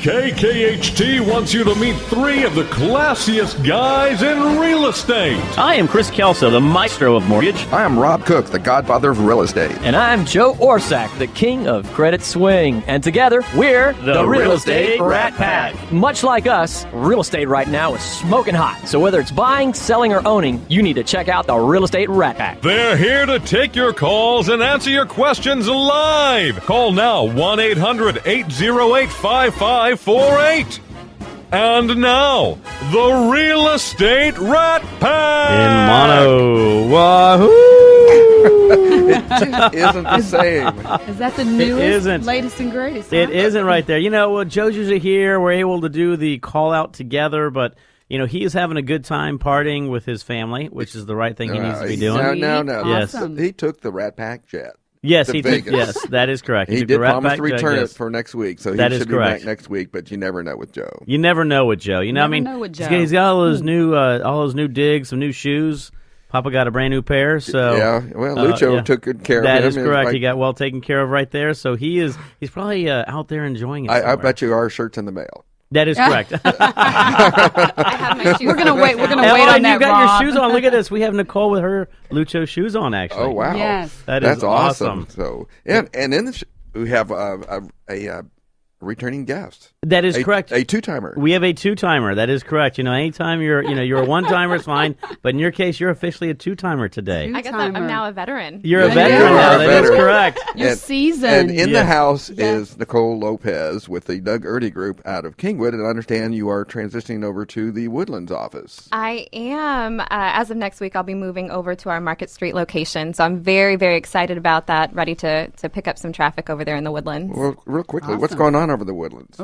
KKHT wants you to meet three of the classiest guys in real estate. I am Chris Kelso, the maestro of mortgage. I am Rob Cook, the godfather of real estate. And I'm Joe Orsack, the king of credit swing. And together, we're the Real Estate Rat Pack. Much like us, real estate right now is smoking hot. So whether it's buying, selling, or owning, you need to check out the Real Estate Rat Pack. They're here to take your calls and answer your questions live. Call now, 1-800-808-5548. And now, the Real Estate Rat Pack! In mono. Wahoo! It just isn't the same. Is that the newest, latest, and greatest? Huh? It isn't right there. You know, well, Joe's usually here. We're able to do the call out together, but, you know, he is having a good time partying with his family, which is the right thing he needs to be doing. No. Awesome. Yes. He took the Rat Pack jet. Yes, he did. Yes, that is correct. He did promise to return it for next week, so he should be back next week. But you never know with Joe. You never know with Joe. You know, he's got all those new digs, some new shoes. Papa got a brand new pair. So Lucho took good care of him. That is correct. He got well taken care of right there. So he's probably out there enjoying it. I bet you our shirt's in the mail. That is correct. I have my shoes. We're gonna wait. We're gonna wait on that. You got your shoes on. Look at this. We have Nicole with her Lucho shoes on. Actually. Oh wow. Yes. That's awesome. So and in we have a returning guest. That is correct. A two-timer. We have a two-timer. That is correct. You know, anytime you're a one-timer, it's fine. But in your case, you're officially a two-timer today. I guess I'm now a veteran. You're a veteran now. That is correct. You're seasoned. And in the house is Nicole Lopez with the Doug Erdy Group out of Kingwood. And I understand you are transitioning over to the Woodlands office. I am. As of next week, I'll be moving over to our Market Street location. So I'm very, very excited about that. Ready to pick up some traffic over there in the Woodlands. Well, real quickly, what's going on over the Woodlands?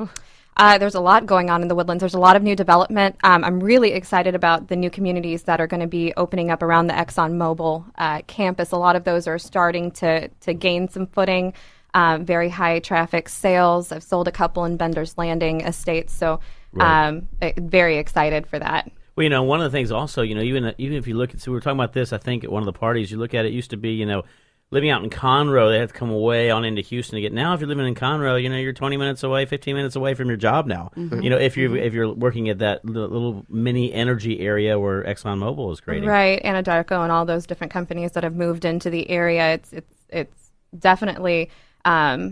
There's a lot going on in the Woodlands. There's a lot of new development. I'm really excited about the new communities that are going to be opening up around the ExxonMobil campus. A lot of those are starting to gain some footing. Very high traffic sales. I've sold a couple in Bender's Landing estates, so very excited for that. Well, you know, one of the things also, you know, even if you look at, so we were talking about this, I think, at one of the parties, you look at it, used to be, you know, living out in Conroe, they have to come away on into Houston to get. Now, if you're living in Conroe, you know, you're 20 minutes away, 15 minutes away from your job now. Mm-hmm. You know, if you're working at that little mini energy area where ExxonMobil is creating. Right, Anadarko and all those different companies that have moved into the area. It's definitely a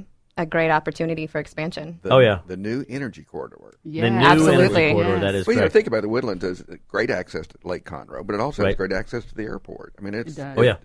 great opportunity for expansion. The new energy corridor. Yeah, the new absolutely. energy corridor, that is well, you correct. think about it, the Woodlands has great access to Lake Conroe, but it also has great access to the airport. I mean, it does.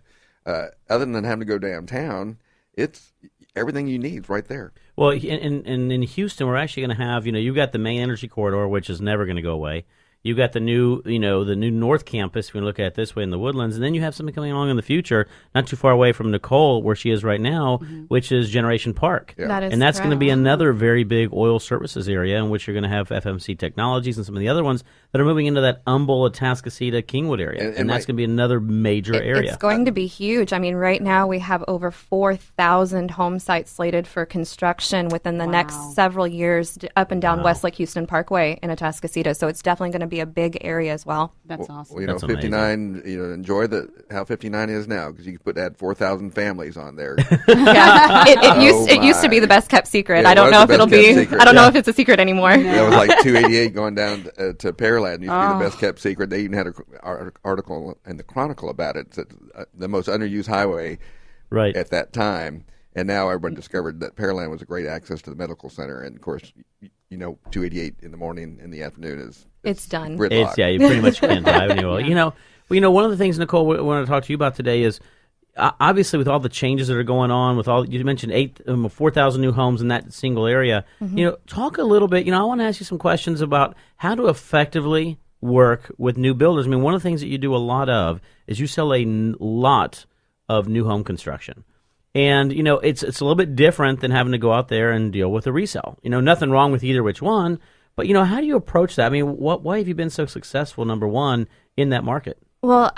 Other than having to go downtown, it's everything you need right there. Well, and in Houston, we're actually going to have, you know, you've got the main energy corridor, which is never going to go away. You've got the new North Campus, if we look at it this way, in the Woodlands. And then you have something coming along in the future, not too far away from Nicole, where she is right now, which is Generation Park. Yeah. That's going to be another very big oil services area in which you're going to have FMC Technologies and some of the other ones that are moving into that Humble, Atascocita, Kingwood area. And that's going to be another major area. It's going to be huge. I mean, right now we have over 4,000 home sites slated for construction within the next several years up and down Westlake Houston Parkway in Atascocita. So it's definitely going to be a big area as well. That's awesome. Well, you know, That's 59. amazing. You know, enjoy how 59 is now because you could add 4,000 families on there. Yeah, it used to be the best kept secret. Yeah, I don't know if it'll be. Secret. I don't know if it's a secret anymore. Yeah, it was like 288 going down to Pearland. Used to be the best kept secret. They even had an article in the Chronicle about it. It's the most underused highway at that time. And now everybody discovered that Pearland was a great access to the medical center. And of course, you know, 288 in the morning and the afternoon is it's done. Gridlock. You pretty much can't drive anywhere. You know, one of the things, Nicole, we want to talk to you about today is obviously with all the changes that are going on, with all you mentioned 4,000 new homes in that single area. You know, talk a little bit. You know, I want to ask you some questions about how to effectively work with new builders. I mean, one of the things that you do a lot of is you sell a lot of new home construction. And, you know, it's a little bit different than having to go out there and deal with a resale. You know, nothing wrong with either which one. But, you know, how do you approach that? I mean, why have you been so successful, number one, in that market? Well,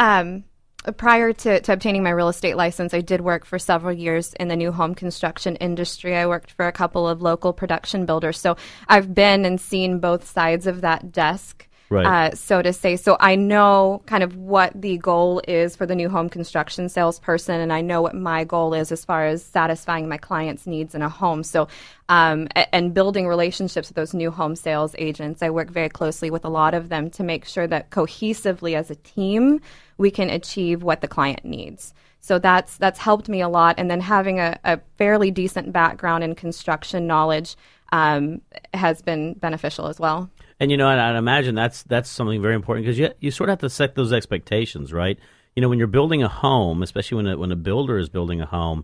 prior to obtaining my real estate license, I did work for several years in the new home construction industry. I worked for a couple of local production builders. So I've been and seen both sides of that desk. right. So to say. So I know kind of what the goal is for the new home construction salesperson, and I know what my goal is as far as satisfying my clients' needs in a home. So, and building relationships with those new home sales agents, I work very closely with a lot of them to make sure that cohesively as a team, we can achieve what the client needs. So that's helped me a lot. And then having a fairly decent background in construction knowledge has been beneficial as well. And I'd imagine that's something very important, because you sort of have to set those expectations, right? When you're building a home, especially when a builder is building a home,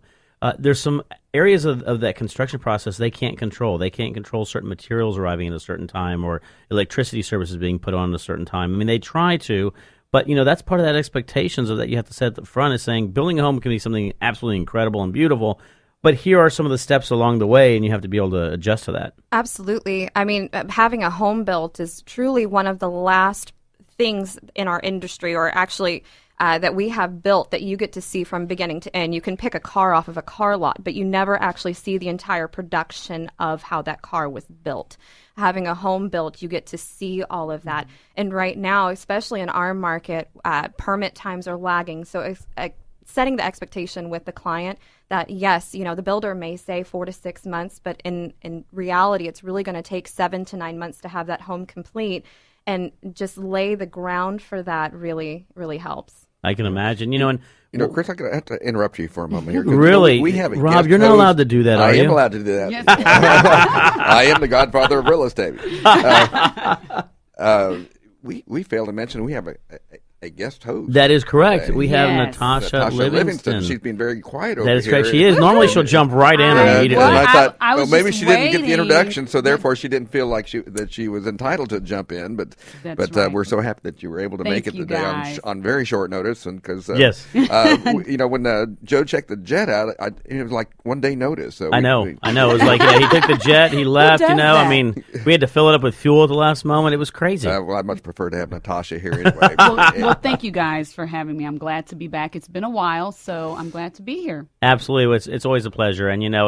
there's some areas of that construction process they can't control. They can't control certain materials arriving at a certain time, or electricity services being put on at a certain time. I mean, they try to, but that's part of that expectations of that you have to set at the front, is saying building a home can be something absolutely incredible and beautiful, but here are some of the steps along the way, and you have to be able to adjust to that. Absolutely. I mean, having a home built is truly one of the last things in our industry, or actually that we have built, that you get to see from beginning to end. You can pick a car off of a car lot, but you never actually see the entire production of how that car was built. Having a home built, you get to see all of that. And right now, especially in our market, permit times are lagging. So setting the expectation with the client that, yes, the builder may say 4 to 6 months, but in reality, it's really going to take 7 to 9 months to have that home complete. And just lay the ground for that really, really helps. I can imagine, and Chris, I have to interrupt you for a moment here. Really, we have a Rob, guest you're not host. allowed to do that, are you? I am allowed to do that. Yes. I am the godfather of real estate. We failed to mention we have a guest host. That is correct. today. We have Yes. Natasha Livingston. She's been very quiet over That is here. correct. She is. Normally, she'll jump right in And immediately. I thought, I was maybe just she didn't get the waiting. introduction, so therefore she didn't feel like that she was entitled to jump in. But That's right. we're so happy that you were able to Thank make it you, today guys. on very short notice. And because Yes. when Joe checked the jet out, it was like 1 day notice. So I know. It was like he took the jet, he left. does I that? mean, we had to fill it up with fuel at the last moment. It was crazy. well, I'd much prefer to have Natasha here anyway. Well, thank you guys for having me. I'm glad to be back. It's been a while, so I'm glad to be here. Absolutely, it's always a pleasure, and I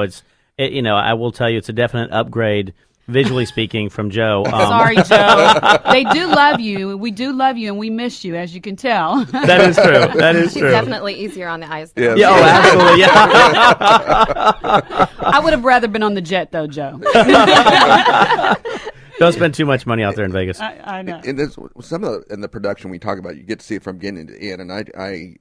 will tell you, it's a definite upgrade, visually speaking, from Joe. Sorry, Joe. They do love you. We do love you, and we miss you, as you can tell. That is true. That is She's true. definitely easier on the eyes. Yeah. Yeah, oh, absolutely. Yeah. I would have rather been on the jet, though, Joe. Don't spend too much money out there in Vegas. I know. In the production we talk about, you get to see it from beginning to end. And I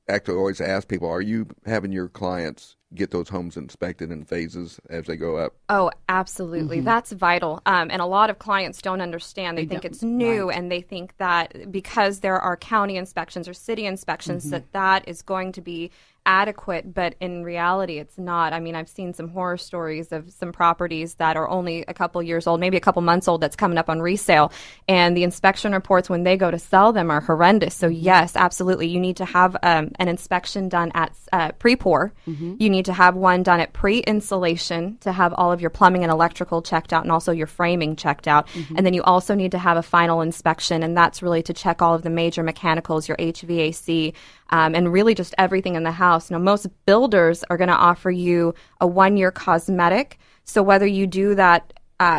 actually always ask people, are you having your clients get those homes inspected in phases as they go up? Oh, absolutely. That's vital. And a lot of clients don't understand. They think it's new, and they think that because there are county inspections or city inspections, that is going to be adequate, but in reality it's not. I mean, I've seen some horror stories of some properties that are only a couple years old, maybe a couple months old, that's coming up on resale, and the inspection reports when they go to sell them are horrendous. So yes, absolutely, you need to have an inspection done at pre-pour. You need to have one done at pre-installation to have all of your plumbing and electrical checked out, and also your framing checked out. And then you also need to have a final inspection, and that's really to check all of the major mechanicals, your HVAC, and really just everything in the house. Now, most builders are going to offer you a 1-year cosmetic. So whether you do that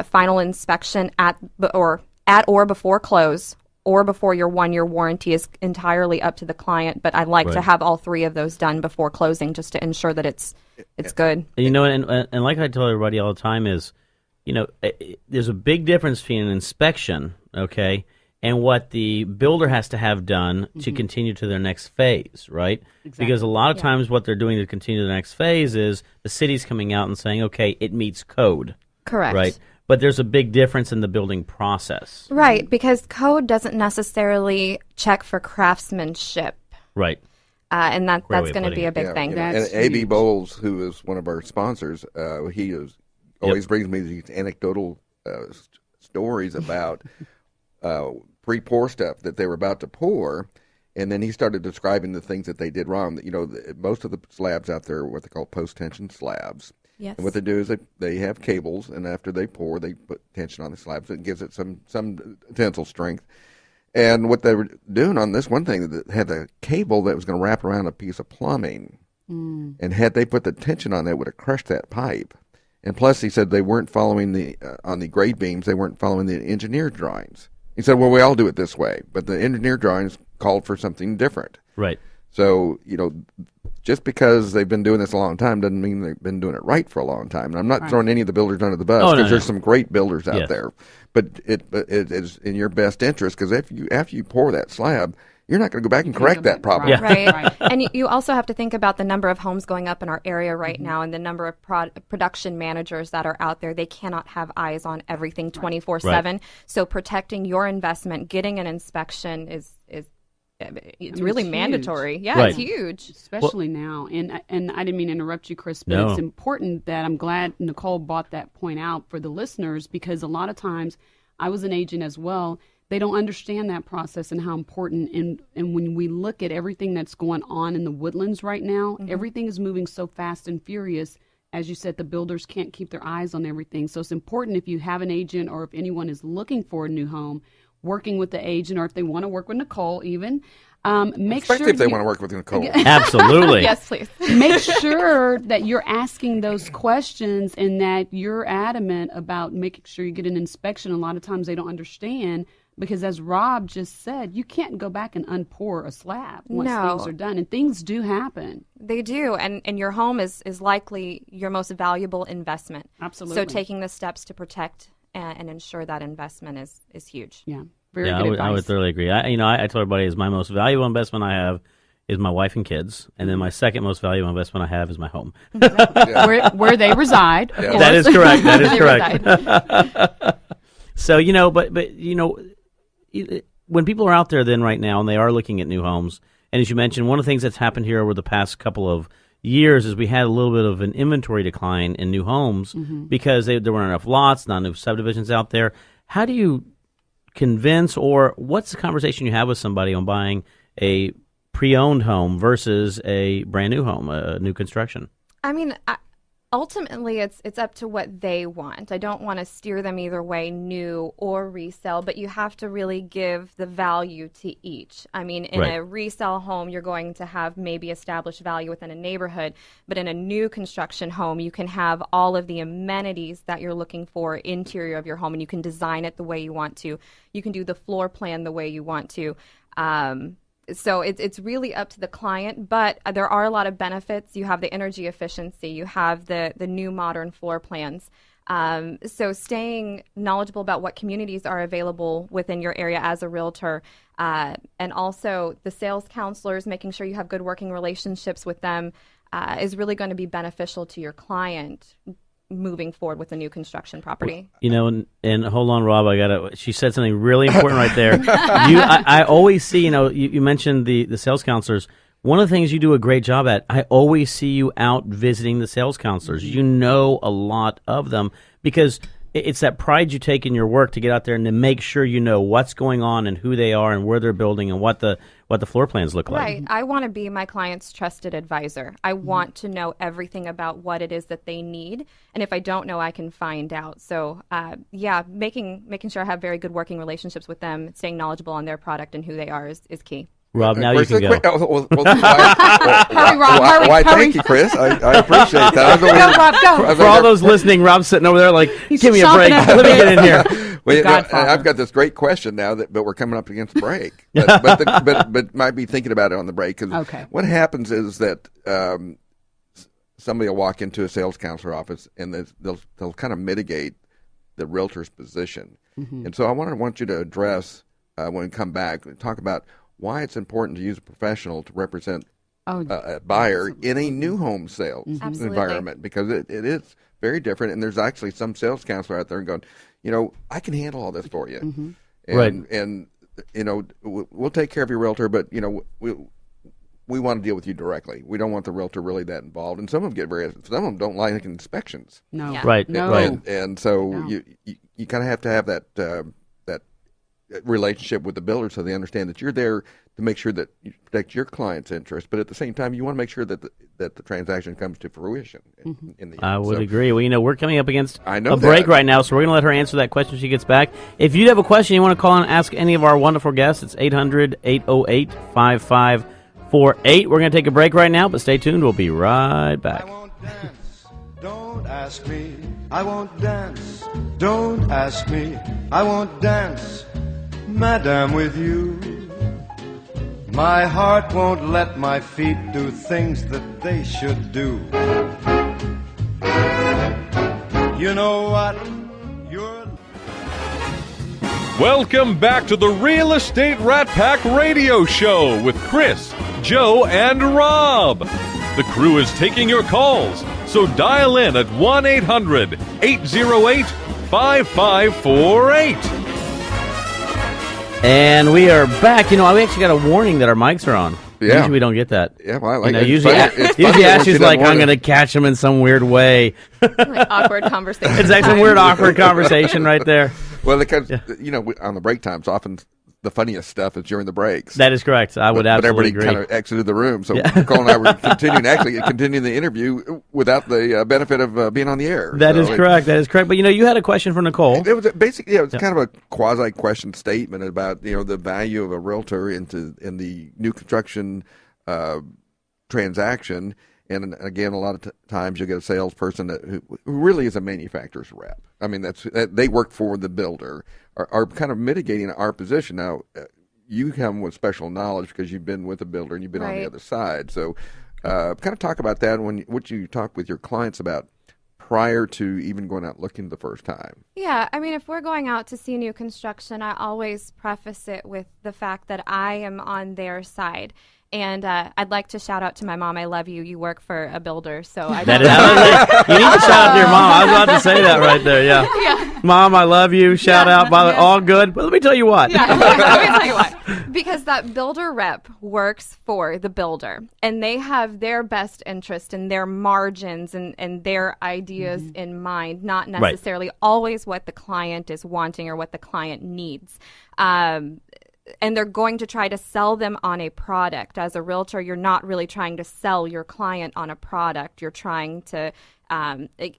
final inspection at or before close, or before your 1-year warranty, is entirely up to the client. But I like to have all 3 of those done before closing, just to ensure that it's good. And like I tell everybody all the time is, there's a big difference between an inspection, okay, and what the builder has to have done to continue to their next phase, right? Exactly. Because a lot of times what they're doing to continue to the next phase is the city's coming out and saying, okay, it meets code. Correct. Right? But there's a big difference in the building process. Right, because code doesn't necessarily check for craftsmanship. Right. And that's way of going to putting be a it. big thing. And A.B. Bowles, who is one of our sponsors, he always brings me these anecdotal stories about pre-pour stuff that they were about to pour, and then he started describing the things that they did wrong. Most of the slabs out there are what they call post-tension slabs. Yes. And what they do is they have cables, and after they pour, they put tension on the slabs. It gives it some tensile strength. And what they were doing on this one thing, that had a cable that was going to wrap around a piece of plumbing, and had they put the tension on that, it would have crushed that pipe. And plus, he said they weren't following on the grade beams, they weren't following the engineer drawings. He said, well, we all do it this way, but the engineer drawings called for something different. Right. So, just because they've been doing this a long time doesn't mean they've been doing it right for a long time. And I'm not throwing any of the builders under the bus because there's some great builders out there. But it is in your best interest because after you pour that slab, you're not going to go back and correct that problem. Right. And you also have to think about the number of homes going up in our area right now and the number of production managers that are out there. They cannot have eyes on everything 24/7. Right. So protecting your investment, getting an inspection is really mandatory. Yeah, it's huge. Especially now. And I didn't mean to interrupt you, Chris, but it's important that I'm glad Nicole brought that point out for the listeners because a lot of times I was an agent as well. They don't understand that process and how important. And when we look at everything that's going on in the Woodlands right now, everything is moving so fast and furious. As you said, the builders can't keep their eyes on everything. So it's important if you have an agent or if anyone is looking for a new home, working with the agent, or if they want to work with Nicole even, especially if they want to work with Nicole. Absolutely. Yes, please. Make sure that you're asking those questions and that you're adamant about making sure you get an inspection. A lot of times they don't understand because as Rob just said, you can't go back and unpour a slab once things are done. And things do happen. They do. And your home is likely your most valuable investment. Absolutely. So taking the steps to protect and ensure that investment is huge. Yeah, very good advice. I would thoroughly agree. I tell everybody is my most valuable investment I have is my wife and kids, and then my second most valuable investment I have is my home. Where they reside. Of course. That is correct. That is correct. So when people are out there then right now and they are looking at new homes, and as you mentioned, one of the things that's happened here over the past couple of years is we had a little bit of an inventory decline in new homes because there weren't enough lots, not enough subdivisions out there. How do you convince, or what's the conversation you have with somebody on buying a pre-owned home versus a brand new home, a new construction? I mean, ultimately, it's up to what they want. I don't want to steer them either way, new or resale, but you have to really give the value to each. I mean, in a resale home, you're going to have maybe established value within a neighborhood, but in a new construction home, you can have all of the amenities that you're looking for, interior of your home, and you can design it the way you want to. You can do the floor plan the way you want to. So it's really up to the client, but there are a lot of benefits. You have the energy efficiency. You have the new modern floor plans. So staying knowledgeable about what communities are available within your area as a realtor, and also the sales counselors, making sure you have good working relationships with them is really going to be beneficial to your client moving forward with a new construction property. And hold on, Rob, she said something really important right there. I always see, you mentioned the sales counselors. One of the things you do a great job at, I always see you out visiting the sales counselors. You know a lot of them because it's that pride you take in your work to get out there and to make sure you know what's going on and who they are and where they're building and what the floor plans look like. Right. I want to be my client's trusted advisor. I want to know everything about what it is that they need. And if I don't know, I can find out. So, making sure I have very good working relationships with them, staying knowledgeable on their product and who they are is key. Rob, now you can go. Why, thank you, Chris. I appreciate that. Go, Rob, go. For all those listening, Rob's sitting over there like, give me a break. Let me get in here. Well, I've got this great question now, but we're coming up against the break. But might be thinking about it on the break. Because what happens is that somebody will walk into a sales counselor office and they'll kind of mitigate the realtor's position. And so I want you to address, when we come back, talk about why it's important to use a professional to represent a buyer in a new home sales environment, because it is very different. And there's actually some sales counselor out there going, I can handle all this for you. And we'll take care of your realtor, but, we want to deal with you directly. We don't want the realtor really that involved. And some of them don't like inspections. No. Yeah. Right. No. And so you kind of have to have that relationship with the builder so they understand that you're there to make sure that you protect your client's interest, but at the same time you want to make sure that the transaction comes to fruition in the end. I would agree. Well, we're coming up against a break that. right now, so we're going to let her answer that question when she gets back. If you have a question you want to call and ask any of our wonderful guests, it's 800-808-5548. We're going to take a break right now, but stay tuned. We'll be right back. I won't dance. Don't ask me. I won't dance. Don't ask me. I won't dance. Madam, with you, my heart won't let my feet do things that they should do. You know what? You're... Welcome back to the Real Estate Rat Pack Radio Show with Chris, Joe, and Rob. The crew is taking your calls, so dial in at 1-800-808-5548. And we are back. We actually got a warning that our mics are on. Yeah. Usually we don't get that. Yeah, well, I like it. Usually Ashley's like, I'm going to catch them in some weird way. Like awkward conversation. It's like some weird awkward conversation right there. Well, because, on the break times, often the funniest stuff is during the breaks. That is correct. I would absolutely agree. But everybody kind of exited the room. So Nicole and I were continuing the interview without the benefit of being on the air. That is correct. But, you had a question for Nicole. It was basically, it was kind of a quasi-question statement about, the value of a realtor in the new construction transaction. And again, a lot of times you get a salesperson who really is a manufacturer's rep. I mean, they work for the builder, are kind of mitigating our position. Now, you come with special knowledge because you've been with a builder and you've been on the other side. So kind of talk about that what you talk with your clients about prior to even going out looking the first time. Yeah, I mean, if we're going out to see new construction, I always preface it with the fact that I am on their side. And I'd like to shout out to my mom. I love you. You work for a builder, so I. You need to shout out to your mom. I was about to say that right there. Yeah. Mom, I love you. Shout out. All good. But let me tell you what. Let me tell you what. Because that builder rep works for the builder, and they have their best interest and their margins and their ideas in mind, not necessarily always what the client is wanting or what the client needs. And they're going to try to sell them on a product. As a realtor, you're not really trying to sell your client on a product. You're trying to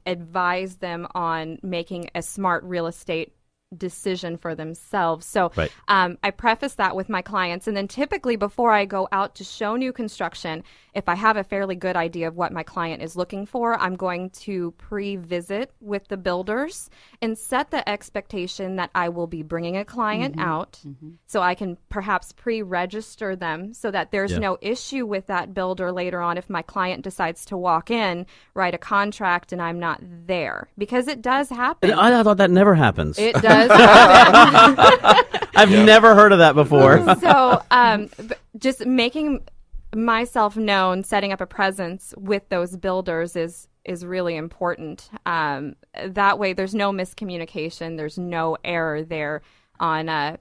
advise them on making a smart real estate decision for themselves. So I preface that with my clients. And then typically before I go out to show new construction, if I have a fairly good idea of what my client is looking for, I'm going to pre-visit with the builders and set the expectation that I will be bringing a client out so I can perhaps pre-register them so that there's no issue with that builder later on if my client decides to walk in, write a contract, and I'm not there. Because it does happen. I thought that never happens. It does happen. I've never heard of that before. So just making myself known, setting up a presence with those builders is really important. That way there's no miscommunication, there's no error there on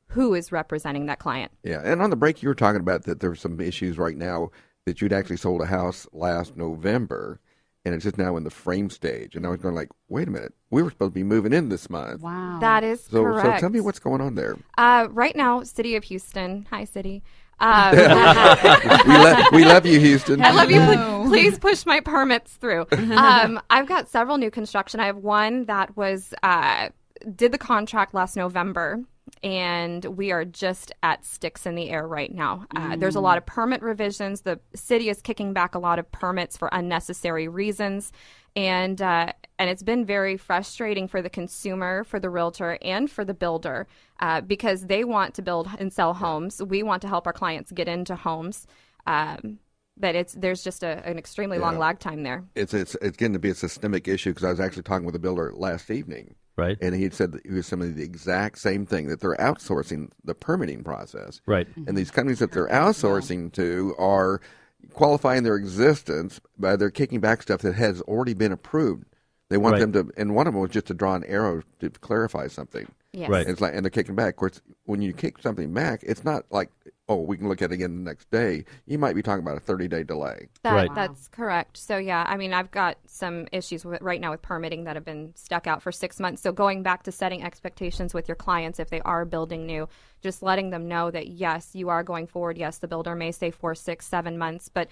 who is representing that client. Yeah, and on the break you were talking about that there's some issues right now that you'd actually sold a house last November and it's just now in the frame stage. And I was going like, wait a minute, we were supposed to be moving in this month. Wow. That is correct. So tell me what's going on there. Right now, City of Houston. Hi, City. We love you, Houston. I love you. Please push my permits through. I've got several new construction. I have one that was did the contract last November, and we are just at sticks in the air right now. There's a lot of permit revisions. The city is kicking back a lot of permits for unnecessary reasons, and it's been very frustrating for the consumer, for the realtor, and for the builder because they want to build and sell homes. We want to help our clients get into homes. But there's just an extremely long lag time there. It's going to be a systemic issue because I was actually talking with a builder last evening. Right. And he had said that he was saying the exact same thing, that they're outsourcing the permitting process. Right. And these companies that they're outsourcing to are qualifying their existence by they're kicking back stuff that has already been approved. They want them to, and one of them was just to draw an arrow to clarify something. Yes. Right. It's like, and they're kicking back. Of course, when you kick something back, it's not like, oh, we can look at it again the next day. You might be talking about a 30-day delay. That's correct. So, yeah, I mean, I've got some issues right now with permitting that have been stuck out for 6 months. So going back to setting expectations with your clients if they are building new, just letting them know that, yes, you are going forward. Yes, the builder may say 4, 6, 7 months, but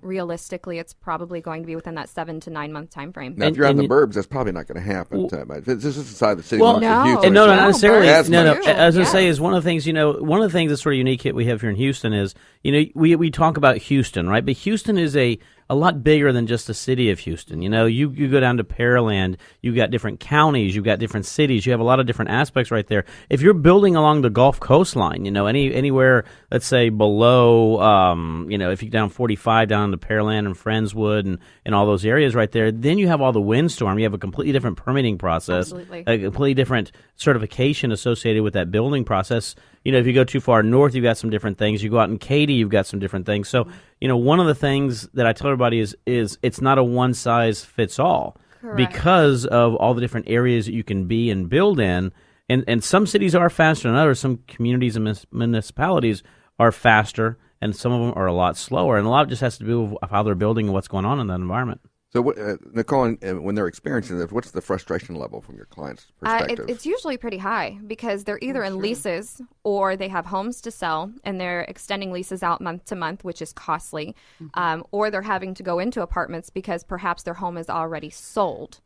realistically, it's probably going to be within that 7 to 9 month time frame. Now, if you're on the burbs, that's probably not going to happen. This is the side of the city. Well, no, Houston, not necessarily. I was going to say is one of the things, one of the things that's sort of unique we have here in Houston is, we talk about Houston, right? But Houston is a a lot bigger than just the city of Houston. You know, you go down to Pearland, you've got different counties, you've got different cities, you have a lot of different aspects right there. If you're building along the Gulf coastline, you know, anywhere, let's say below, you know, if you down 45 down to Pearland and Friendswood and all those areas right there, then you have all the windstorm. You have a completely different permitting process, Absolutely. a completely different certification associated with that building process. You know, if you go too far north, you've got some different things. You go out in Katy, you've got some different things. So, you know, one of the things that I tell everybody is it's not a one-size-fits-all. Correct. Because of all the different areas that you can be and build in. And some cities are faster than others. Some communities and municipalities are faster, and some of them are a lot slower. And a lot just has to do with how they're building and what's going on in that environment. So, Nicole, when they're experiencing this, what's the frustration level from your client's perspective? It's usually pretty high because they're either in leases or they have homes to sell and they're extending leases out month to month, which is costly, or they're having to go into apartments because perhaps their home is already sold.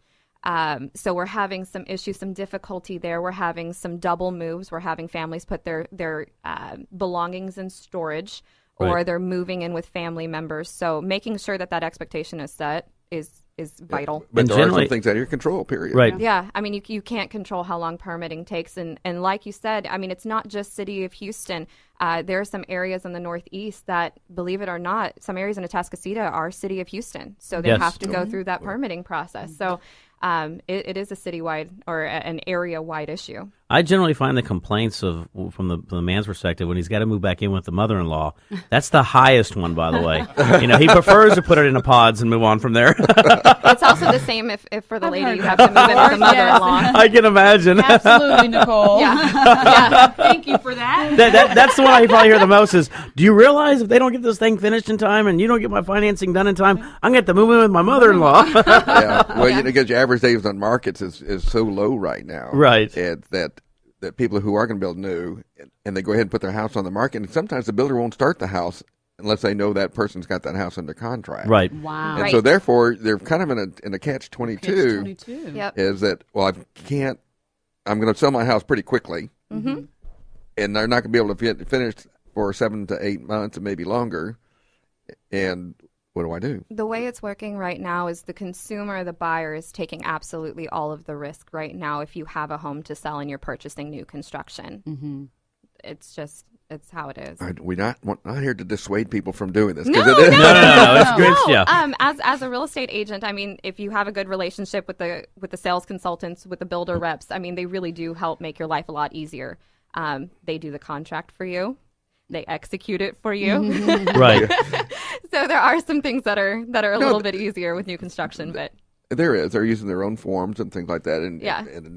So we're having some issues, some difficulty there. We're having some double moves. We're having families put their belongings in storage, or they're moving in with family members. So making sure that expectation is set is vital. But there are some things out of your control, period. Right. Yeah. I mean, you can't control how long permitting takes. And like you said, I mean, it's not just city of Houston. There are some areas in the Northeast that, believe it or not, some areas in Atascocita are city of Houston. So they have to go through that permitting process. So it is a citywide or an area-wide issue. I generally find the complaints from the man's perspective when he's got to move back in with the mother-in-law. That's the highest one, by the way. You know, he prefers to put it in a pods and move on from there. It's also the same if for the lady you have to move in with the mother-in-law. I can imagine. Absolutely, Nicole. Yeah. Thank you for that. That's the one I probably hear the most is, do you realize if they don't get this thing finished in time and you don't get my financing done in time, I'm going to have to move in with my mother-in-law. Well, you know, because your average days on markets is so low right now. Right. And that people who are going to build new, and they go ahead and put their house on the market, and sometimes the builder won't start the house unless they know that person's got that house under contract. Right. Wow. And so therefore, they're kind of in a catch-22. Yep. Is that, well, I'm going to sell my house pretty quickly, Mm-hmm. and they're not going to be able to finish for 7 to 8 months and maybe longer, and what do I do? The way it's working right now is the consumer, the buyer, is taking absolutely all of the risk right now if you have a home to sell and you're purchasing new construction. Mm-hmm. It's how it is. We're not here to dissuade people from doing this. No, it's great. Yeah. As a real estate agent, I mean, if you have a good relationship with the sales consultants, with the builder reps, I mean, they really do help make your life a lot easier. They do the contract for you. They execute it for you. Mm-hmm. Right. So there are some things that are a little bit easier with new construction, but there is. They're using their own forms and things like that, and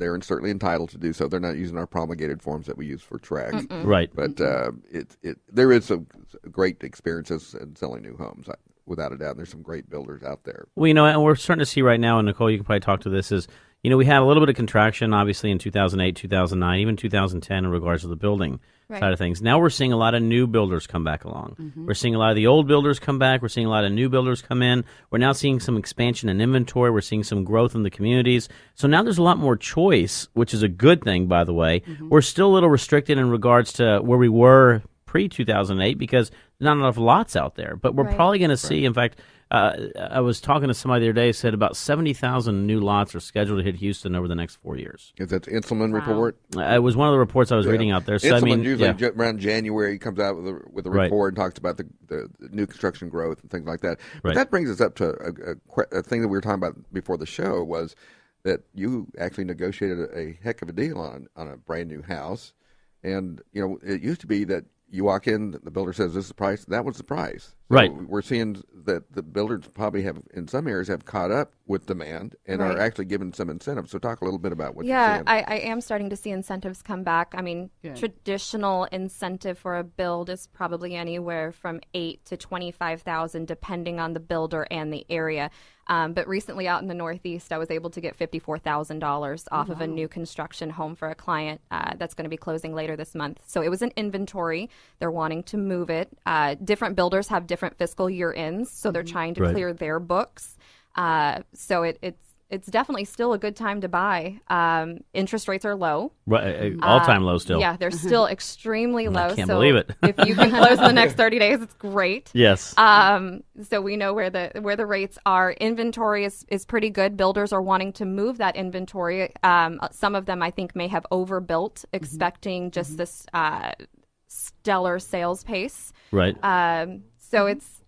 they're certainly entitled to do so. They're not using our promulgated forms that we use for track. Right. But there is some great experiences in selling new homes, without a doubt. And there's some great builders out there. Well, you know, and we're starting to see right now, and Nicole, you can probably talk to this, is, you know, we had a little bit of contraction, obviously, in 2008, 2009, even 2010 in regards to the building side of things. Now we're seeing a lot of new builders come back along. Mm-hmm. We're seeing a lot of the old builders come back. We're seeing a lot of new builders come in. We're now seeing some expansion in inventory. We're seeing some growth in the communities. So now there's a lot more choice, which is a good thing, by the way. Mm-hmm. We're still a little restricted in regards to where we were pre-2008 because not enough lots out there. But we're probably going to see, in fact, I was talking to somebody the other day, said about 70,000 new lots are scheduled to hit Houston over the next 4 years. Is that the Insuring report? It was one of the reports I was reading out there. So, Insuring usually around January he comes out with a report and talks about the new construction growth and things like that. But that brings us up to a thing that we were talking about before the show, was that you actually negotiated a heck of a deal on a brand new house. And, you know, it used to be that you walk in, the builder says this is the price. That was the price. So right. We're seeing that the builders probably have, in some areas, have caught up with demand and are actually giving some incentives. So talk a little bit about what you're seeing. Yeah, I am starting to see incentives come back. I mean, traditional incentive for a build is probably anywhere from $8,000 to $25,000, depending on the builder and the area. But recently out in the Northeast, I was able to get $54,000 off of a new construction home for a client that's going to be closing later this month. So it was an inventory. They're wanting to move it. Different builders have different fiscal year ends, so they're trying to clear their books. So it's it's definitely still a good time to buy. Interest rates are low. Right, all-time low still. Yeah, they're still extremely low. I can't believe it. If you can close in the next 30 days, it's great. Yes. So we know where the rates are. Inventory is pretty good. Builders are wanting to move that inventory. Some of them, I think, may have overbuilt, expecting just this stellar sales pace. Right. So it's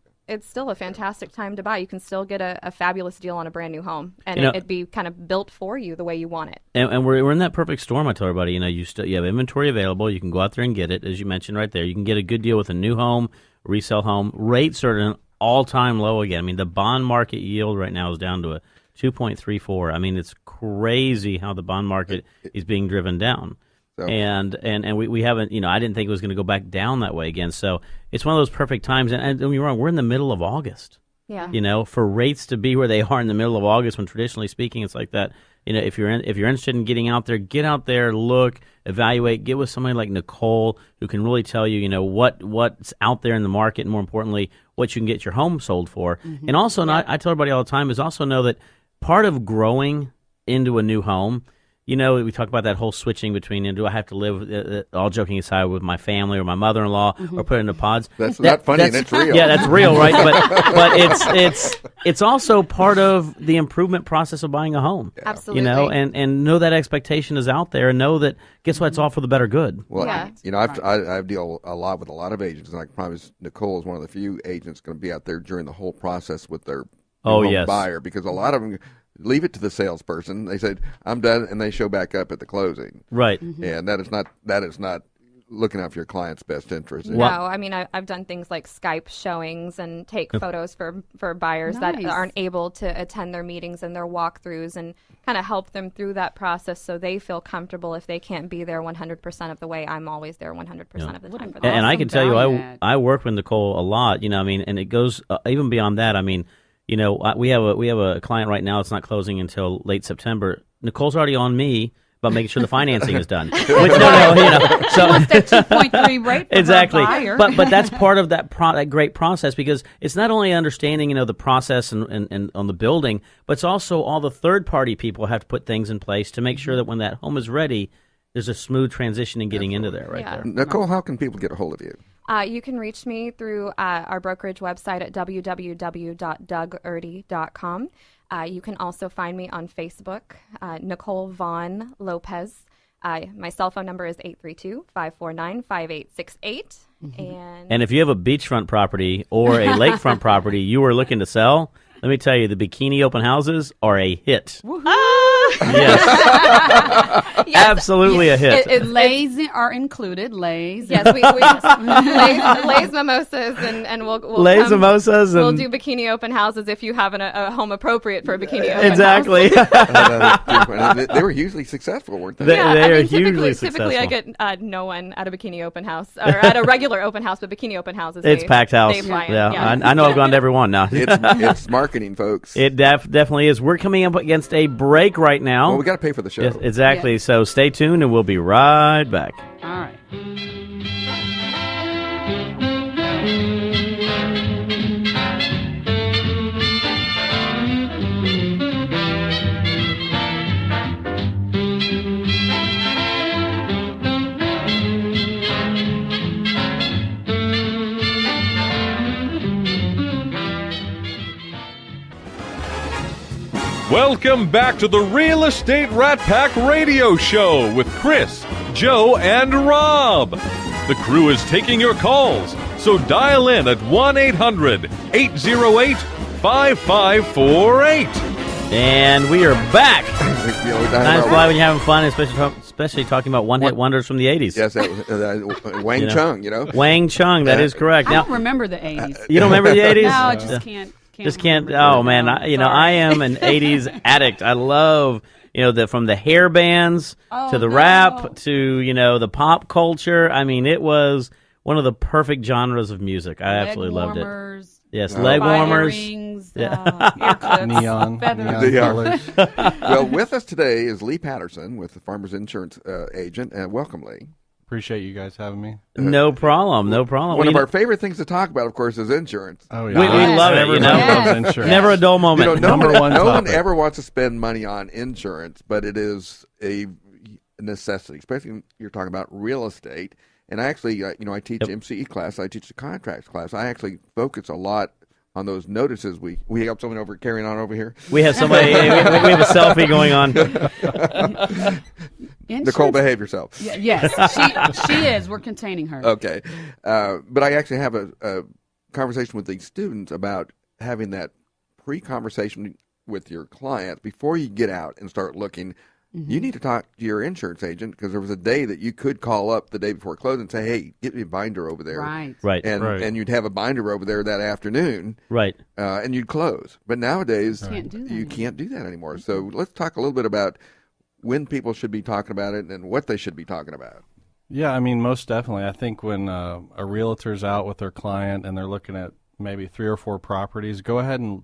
still a fantastic time to buy. You can still get a fabulous deal on a brand new home, and it'd be kind of built for you the way you want it. And we're in that perfect storm. I tell everybody, you have inventory available. You can go out there and get it, as you mentioned right there. You can get a good deal with a new home, resale home. Rates are at an all-time low again. I mean, the bond market yield right now is down to a 2.34. I mean, it's crazy how the bond market is being driven down. So. And we haven't, I didn't think it was going to go back down that way again. So it's one of those perfect times. And don't get me wrong, we're in the middle of August. Yeah. For rates to be where they are in the middle of August, when traditionally speaking, it's like that. If you're interested in getting out there, get out there, look, evaluate, get with somebody like Nicole who can really tell you, what's out there in the market, and more importantly, what you can get your home sold for. Mm-hmm. And also, I tell everybody all the time, is also know that part of growing into a new home. We talk about that whole switching between, do I have to live, all joking aside, with my family or my mother-in-law, or put it into pods? That's not funny, and it's real. Yeah, that's real, right? But it's also part of the improvement process of buying a home. Yeah. Absolutely. And know that expectation is out there, and know that, guess what, it's all for the better good. Well, I deal a lot with a lot of agents, and I can promise Nicole is one of the few agents going to be out there during the whole process with their home buyer, because a lot of them leave it to the salesperson. They said, "I'm done," and they show back up at the closing. Right. Mm-hmm. And that is not looking out for your client's best interest. No, I mean, I've done things like Skype showings and take photos for buyers that aren't able to attend their meetings and their walkthroughs, and kind of help them through that process so they feel comfortable. If they can't be there 100% of the way, I'm always there 100% of the time for them. And I can tell you, I work with Nicole a lot, and it goes even beyond that. I mean, we have a client right now that's not closing until late September. Nicole's already on me about making sure the financing is done. Which, so what's that 2.3 rate for exactly. buyer? But that's part of that great process, because it's not only understanding the process and on the building, but it's also all the third party people have to put things in place to make sure that when that home is ready, there's a smooth transition in getting into there there. Nicole, how can people get a hold of you? You can reach me through our brokerage website at www.dougerty.com. You can also find me on Facebook, Nicole Vaughn Lopez. My cell phone number is 832-549-5868. And if you have a beachfront property or a lakefront property you are looking to sell, let me tell you, the bikini open houses are a hit. Yes. Absolutely a hit. Lays are included. Lays. Yes, we Lays mimosas, and we'll Lays mimosas. We'll do bikini open houses if you have a home appropriate for a bikini open exactly. house. They were hugely successful, weren't they? They are hugely successful. Typically, I get no one at a bikini open house, or at a regular open house, but bikini open houses. It's packed house. I know I've gone to every one now. It's marketing, folks. It definitely is. We're coming up against a break right now. Well, we got to pay for the show. Yes, exactly. Yes. So stay tuned, and we'll be right back. All right. Welcome back to the Real Estate Rat Pack Radio Show with Chris, Joe, and Rob. The crew is taking your calls, so dial in at 1-800-808-5548. And we are back. Time's fly when you're having fun, especially talking about one-hit wonders from the 80s. Yes, Wang Chung, Wang Chung, that is correct. I don't remember the 80s. You don't remember the 80s? No, I just can't. Oh man, I am an 80s addict. I love, from the hair bands to the rap to, the pop culture. I mean, it was one of the perfect genres of music. I absolutely loved it. Yes, leg warmers. Earrings, neon colors. Well, with us today is Lee Patterson with the Farmers Insurance agent. Welcome, Lee. Appreciate you guys having me. No problem. One of our favorite things to talk about, of course, is insurance. Oh, yeah. We love it. Everyone loves insurance. Never a dull moment. No one ever wants to spend money on insurance, but it is a necessity, especially when you're talking about real estate. And I actually, I teach MCE class. I teach the contracts class. I actually focus a lot on those notices. We have someone carrying on over here. We have somebody. we have a selfie going on. Nicole, behave yourself. Yes, she is. We're containing her. Okay, but I actually have a conversation with these students about having that pre-conversation with your client before you get out and start looking. Mm-hmm. You need to talk to your insurance agent, because there was a day that you could call up the day before closing and say, "Hey, get me a binder over there." Right. And you'd have a binder over there that afternoon. Right. And you'd close. But nowadays, you can't do that anymore. Mm-hmm. So let's talk a little bit about when people should be talking about it and what they should be talking about. Yeah, I mean, most definitely. I think when a realtor's out with their client and they're looking at maybe 3 or 4 properties, go ahead and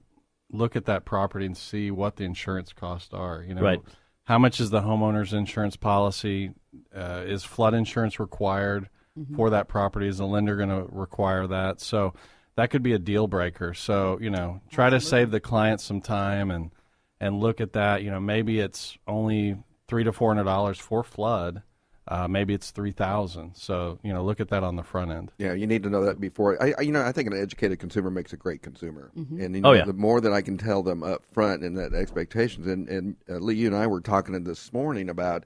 look at that property and see what the insurance costs are. Right. How much is the homeowner's insurance policy? Is flood insurance required for that property? Is the lender going to require that? So that could be a deal breaker. So, try to save the client some time and look at that. Maybe it's only $300 to $400 for flood. Maybe it's $3,000. So, look at that on the front end. Yeah, you need to know that before. I think an educated consumer makes a great consumer. Mm-hmm. And the more that I can tell them up front and that expectations. And Lee, you and I were talking this morning about,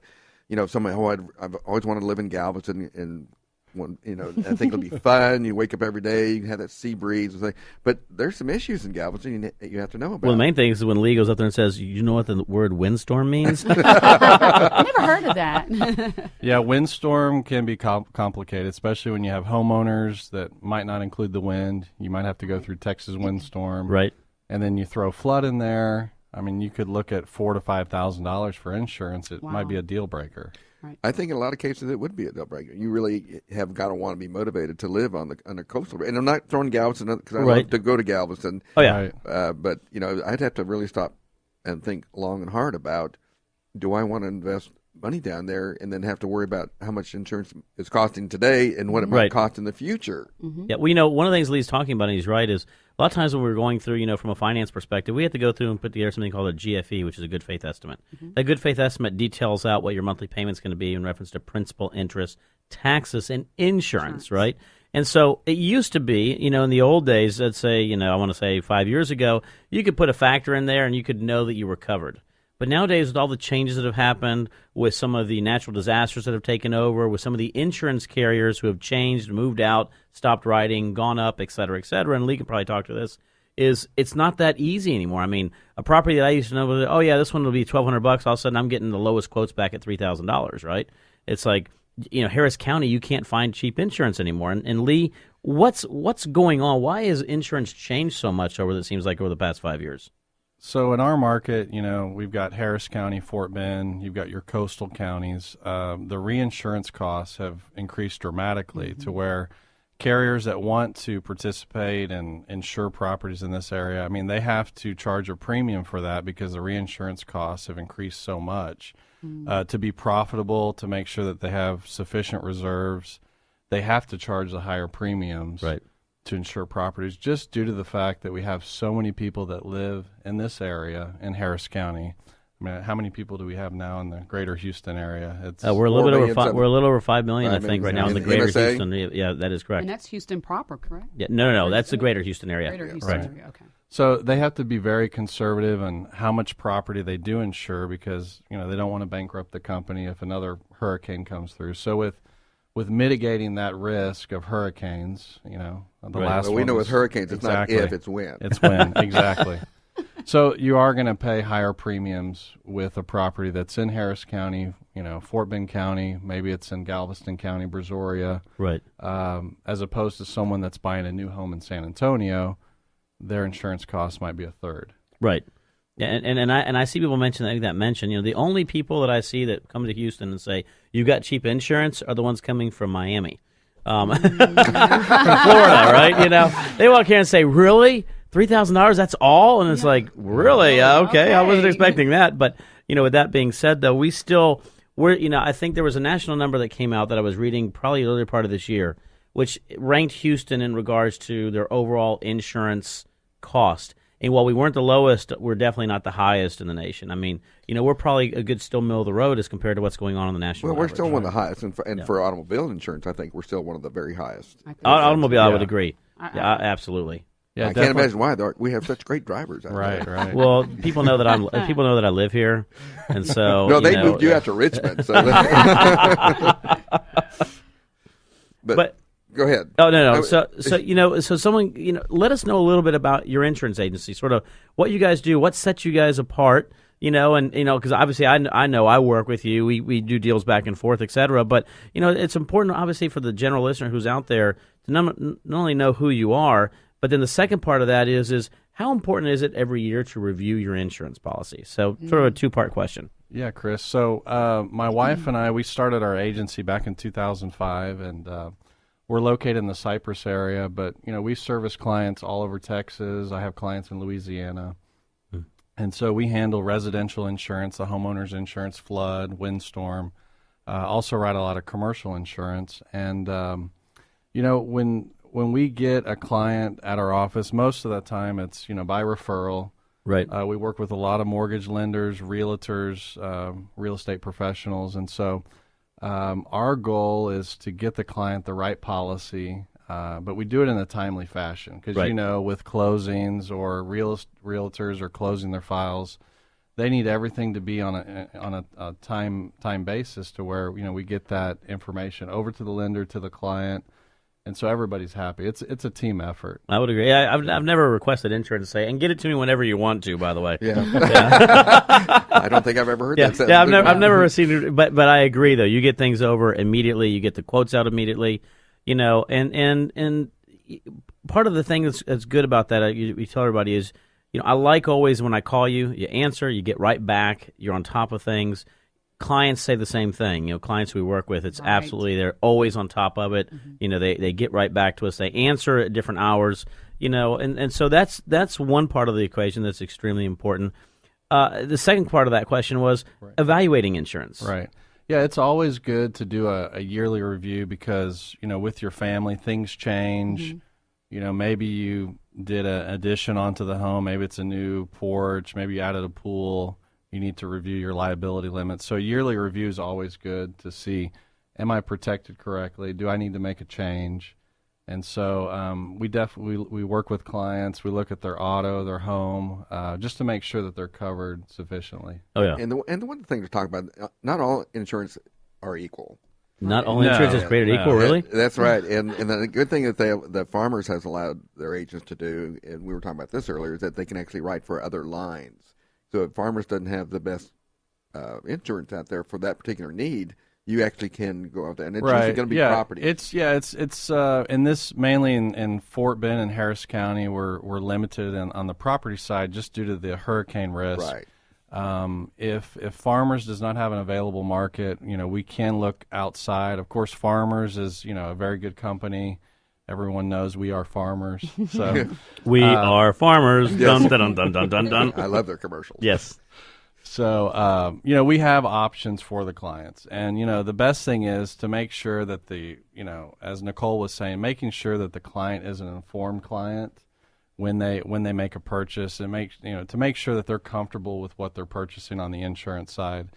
somebody, I've always wanted to live in Galveston, and I think it'll be fun. You wake up every day, you have that sea breeze. But there's some issues in Galveston you have to know about. Well, the main thing is when Lee goes up there and says, "You know what the word windstorm means?" I never heard of that. Yeah, windstorm can be complicated, especially when you have homeowners that might not include the wind. You might have to go through Texas windstorm. Right. And then you throw flood in there. I mean, you could look at $4,000 to $5,000 for insurance. It might be a deal breaker. Right. I think in a lot of cases it would be a deal breaker. You really have got to want to be motivated to live on a coastal. And I'm not throwing Galveston because I love to go to Galveston. Oh yeah. But I'd have to really stop and think long and hard about, do I want to invest money down there and then have to worry about how much insurance is costing today and what it might cost in the future? Mm-hmm. Yeah. Well, one of the things Lee's talking about, and he's right, is a lot of times when we're going through, from a finance perspective, we have to go through and put together something called a GFE, which is a good faith estimate. Mm-hmm. That good faith estimate details out what your monthly payment's going to be in reference to principal, interest, taxes, and insurance, right? And so it used to be, in the old days, let's say, I want to say 5 years ago, you could put a factor in there and you could know that you were covered. But nowadays, with all the changes that have happened, with some of the natural disasters that have taken over, with some of the insurance carriers who have changed, moved out, stopped writing, gone up, et cetera, and Lee can probably talk to this, it's not that easy anymore. I mean, a property that I used to know, this one will be $1,200. All of a sudden, I'm getting the lowest quotes back at $3,000, right? It's like, Harris County, you can't find cheap insurance anymore. And Lee, what's going on? Why has insurance changed so much over the past 5 years? So in our market, we've got Harris County, Fort Bend, you've got your coastal counties. The reinsurance costs have increased dramatically to where carriers that want to participate and insure properties in this area, I mean, they have to charge a premium for that because the reinsurance costs have increased so much. To be profitable, to make sure that they have sufficient reserves, they have to charge the higher premiums. Right. To insure properties, just due to the fact that we have so many people that live in this area in Harris County. I mean, how many people do we have now in the greater Houston area? It's we're a little over 5 million, I think, right now in the greater Houston. Yeah, that is correct. And that's Houston proper, correct? Yeah, no, that's the greater Houston area. Greater Houston area, okay. So they have to be very conservative in how much property they do insure because they don't want to bankrupt the company if another hurricane comes through. So with mitigating that risk of hurricanes, last one. We know with hurricanes, it's not if, it's when. It's when, exactly. So you are going to pay higher premiums with a property that's in Harris County, Fort Bend County, maybe it's in Galveston County, Brazoria. Right. As opposed to someone that's buying a new home in San Antonio, their insurance costs might be a third. Right. Yeah, and I see people mention the only people that I see that come to Houston and say, "You got cheap insurance," are the ones coming from Miami, from Florida, right? They walk here and say, "Really, $3,000? That's all?" And it's like, "Really? Okay, I wasn't expecting that." But with that being said, though, we still I think there was a national number that came out that I was reading probably the earlier part of this year, which ranked Houston in regards to their overall insurance cost. And while we weren't the lowest, we're definitely not the highest in the nation. I mean, we're probably a good still middle of the road as compared to what's going on the national Well, we're average. still one of the highest. And for automobile insurance, I think we're still one of the very highest. Automobile, I would agree. Yeah, absolutely. Yeah, I can't imagine why we have such great drivers out there. Right. Well, people know that I live here, and so no, they moved you out to Richmond. So but go ahead. Oh no. So someone let us know a little bit about your insurance agency, sort of what you guys do, what sets you guys apart. Because obviously I know I work with you. We do deals back and forth, et cetera. But it's important, obviously, for the general listener who's out there to not only know who you are. But then the second part of that is how important is it every year to review your insurance policy? So sort of a two-part question. Yeah, Chris. So my wife and I, we started our agency back in 2005, and we're located in the Cypress area. But, we service clients all over Texas. I have clients in Louisiana. And so we handle residential insurance, the homeowner's insurance, flood, windstorm. Also write a lot of commercial insurance. And, when we get a client at our office, most of the time it's, by referral. Right. We work with a lot of mortgage lenders, realtors, real estate professionals. And so our goal is to get the client the right policy, but we do it in a timely fashion. Because, with closings or realtors are closing their files, they need everything to be on a time basis to where, we get that information over to the lender, to the client. And so everybody's happy. It's a team effort. I would agree. I've never requested insurance to say, and get it to me whenever you want to, by the way. Yeah. I don't think I've ever heard that. Yeah, I've never received it, but I agree, though. You get things over immediately. You get the quotes out immediately, and part of the thing that's good about that, we tell everybody is, I like always when I call you, you answer, you get right back, you're on top of things. Clients say the same thing. Clients we work with, it's absolutely, they're always on top of it. Mm-hmm. They get right back to us. They answer at different hours. And so that's one part of the equation that's extremely important. The second part of that question was evaluating insurance. Right. Yeah, it's always good to do a yearly review because with your family things change. Mm-hmm. Maybe you did an addition onto the home. Maybe it's a new porch. Maybe you added a pool. You need to review your liability limits. So a yearly review is always good to see, am I protected correctly? Do I need to make a change? And so we work with clients. We look at their auto, their home, just to make sure that they're covered sufficiently. Oh, yeah. And the one thing to talk about, not all insurance are equal. Not all insurance is created equal, really? That's right. And the good thing that Farmers has allowed their agents to do, and we were talking about this earlier, is that they can actually write for other lines. So if Farmers doesn't have the best insurance out there for that particular need, you actually can go out there, and it's usually going to be property. It's in this mainly in Fort Bend and Harris County, we're limited on the property side just due to the hurricane risk. Right. If Farmers does not have an available market, we can look outside. Of course, Farmers is a very good company. Everyone knows we are farmers. So we are farmers. Yes. Dun, dun, dun, dun, dun, dun. I love their commercials. Yes. So, we have options for the clients. And, the best thing is to make sure that as Nicole was saying, making sure that the client is an informed client when they make a purchase and to make sure that they're comfortable with what they're purchasing on the insurance side.